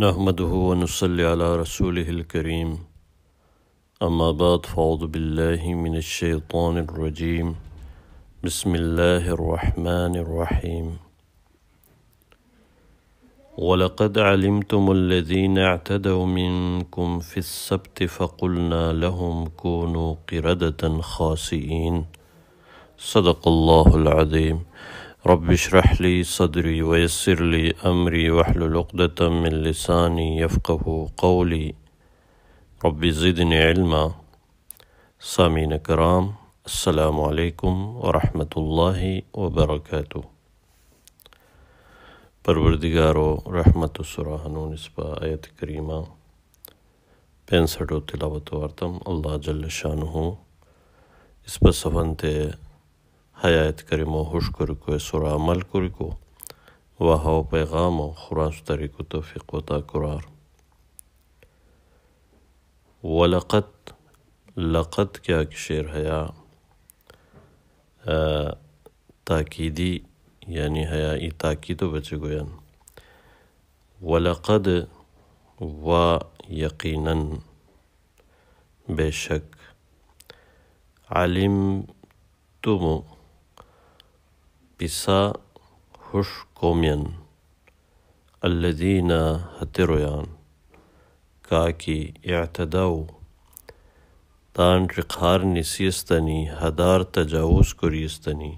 نحمده ونصلي على رسوله الكريم أما بعد فأعوذ بالله من الشيطان الرجيم بسم الله الرحمن الرحيم ولقد علمتم الذين اعتدوا منكم في السبت فقلنا لهم كونوا قردة خاسئين صدق الله العظيم رب اشرح لي صدري ويسر لي أمري واحلل عقدة من لساني يفقه قولي رب زدني علما. سامعین کرام، السلام علیکم ورحمۃ اللہ وبرکاتہ. پروردگارو رحمت سراہنو نسبہ آیت کریمہ 65 تلاوت وارتم اللہ جل شانہ اس پر سفنتے حیات کریمو خوش کرکو سورہ عمل کرکو وہاو پیغامو خراس طریقو توفیق و تاکرار. لقد کیا شعر حیا تاکیدی یعنی حیائی تاکیدو بچے گویان. ولقد و یقیناً بے شک علمتم پسا خوش کومین الذین ہترویان کاکی اعتداو تان رقار نسیستنی ہدار تجاوز کریستنی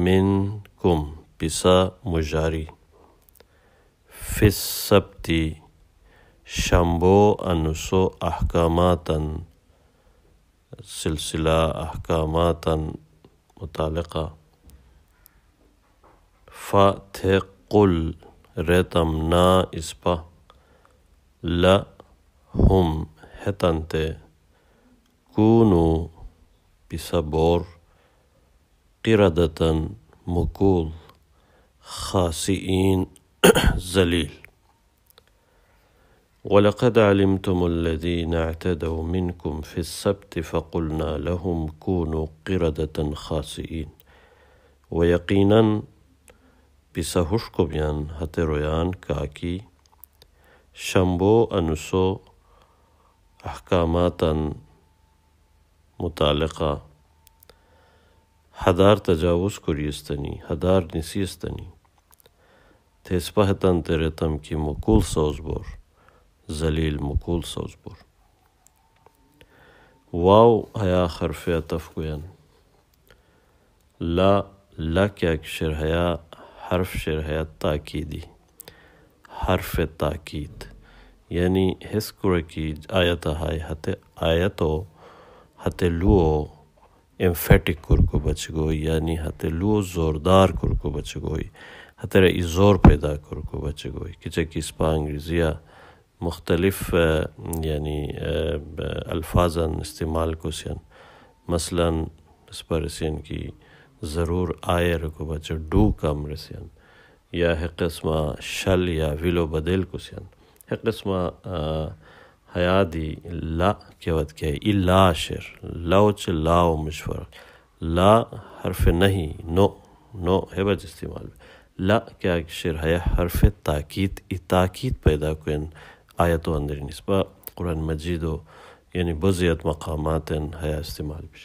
منکم پسا مجاری فی السبتی شمبو انسو احکاماتن سلسلہ احکاماتن متعلقہ فَتَقُلْ ریتم نا اسپا لَهُمْ ہتنتے کونو پسا بور قردتن مکول خاسئین ذلیل. وَلَقَدْ عَلِمْتُمُ الَّذِينَ اعْتَدَوْا مِنْكُمْ فِي السَّبْتِ فَقُلْنَا لَهُمْ كُونُوا قِرَدَةً خَاسِئِينَ. وَيَقِينًا پسا حشکو بیان ہتے رویان کاکی شمبو انسو احکاماتاً متعلقہ ہدار تجاوز کریستنی ہدار نسیستنی تیسپا ہتن تیرتم کی مکول سوز بور ذلیل مکول سوز بور. واو حیا حرف عطف گویان لا کیا شر حیا حرف شر حیا تاکیدی حرف تاکید یعنی حس کرکی آیت ہائی ہتے آیتو ہتے لو امفیٹک کرکو بچ گوئی یعنی ہتے لو زوردار کرکو بچ گوئی ہتے رئی زور پیدا کرکو بچ گوئی کچھ اسپا انگریزیہ مختلف یعنی الفاظاً استعمال کو سین مثلاً اس پر رسین کی ضرور آئے رکو بچے ڈو کم رسین یا ہے قسمہ شل یا ویلو بدل کو سین ہے قسمہ حیادی لا کیوت کیا ہے الا شر لاو چھ لاو مشور لا حرف نہیں نو ہے بچ استعمال لا کیا شر ہے حرف تاکید تاکید پیدا کوئن آیتو اندر نسبہ قرآن مجیدو یعنی بزیت مقامات حیا استعمال بش.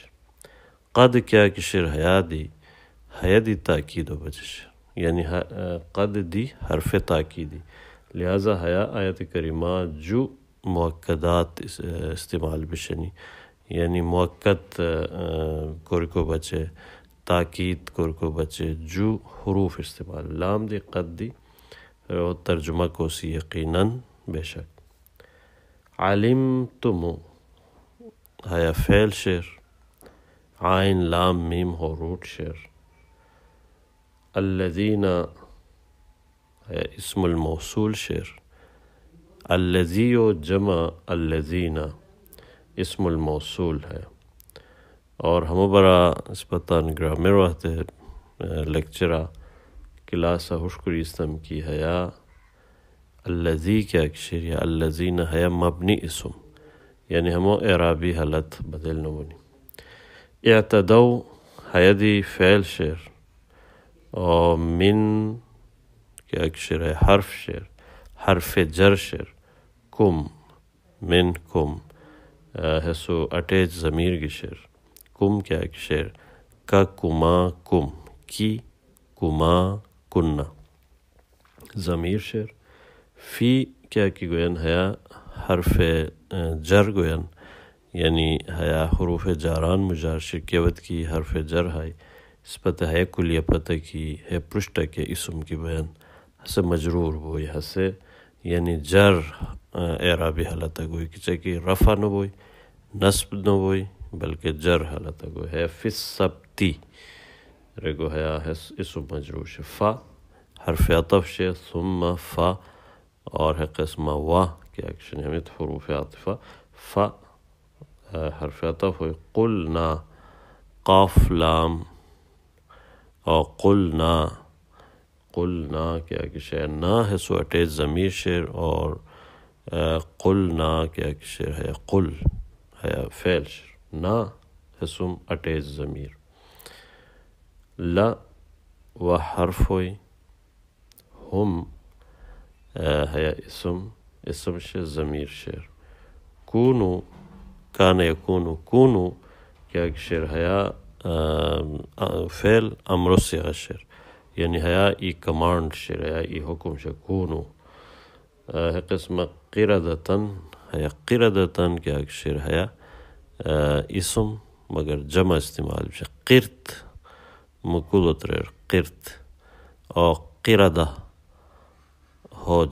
قد کیا شر حیا دی تاکید و بچش یعنی قد دی حرف تاکیدی لہذا حیا آیت کریمہ جو مؤکدات استعمال بشنی یعنی مؤکد کرکو بچے تاکید کرکو بچے جو حروف استعمال لام دی قد دی ترجمہ کو سی یقیناً بے شک. علمتم حیا فعل شعر عین لام میم ہو روٹ شعر الذین اسم الموصول شعر الذی و جمع الذین اسم الموصول ہے. اور ہمو برا اس پتان گرامر وقت لیکچرہ کلاسہ حشکری اسلام کی حیا الذی کیا شعر یا الذین حیا مبنی اسم یعنی ہمو اعرابی حالت بدل نمونی. اعتدو حیدی فعل شعر اور من کہ اکشر ہے حرف شعر حرف جر شر کم من کم حسو اٹیچ ضمیر کی شر کم کیا شر کا کما کم کی کما کننا ضمیر شر فی کیا کی گوین حیا حرف جر گوین یعنی حیا حروف جاران مجار شرکیوت کی حرف جر ہے اس پتہ ہے کلیہ پتہ کی ہے پرشتہ کے اسم کی بیان ہسے مجرور بوئی ہسے یعنی جر اعرابی حالت گوئی کچھ کی رفع نہ بوئی نصب نہ بوئی بلکہ جر حالت گوئی ہے فی السبتی رگو ہے اسم مجرور شے فا حرف عطف شے ثم فا اور ہے قسمہ وا کہ ایکشن ہمیں حروف عاطفہ فا حرف عطف ہوئی قلنا قاف لام اور قلنا کیا کہ شعر نا ہے سو اٹیچ ضمیر شعر اور قلنا کیا کہ شعر ہے قل ہے فعل شعر نا حسم اٹیچ ضمیر لا و حرف ہوئی ہم ہے اسم شعر ضمیر شعر کونو کان یکونو کونو کیا کہ شعر ہے فعل امر صیغہ شعر یعنی حیا ای کمانڈ شعر حیا ای حکم شعر کونو ہے قسم قردتن حیا قردتن کیا شعر حیا اسم مگر جمع استعمال شعر قرت مکولت ریر قرت اور قردہ ہو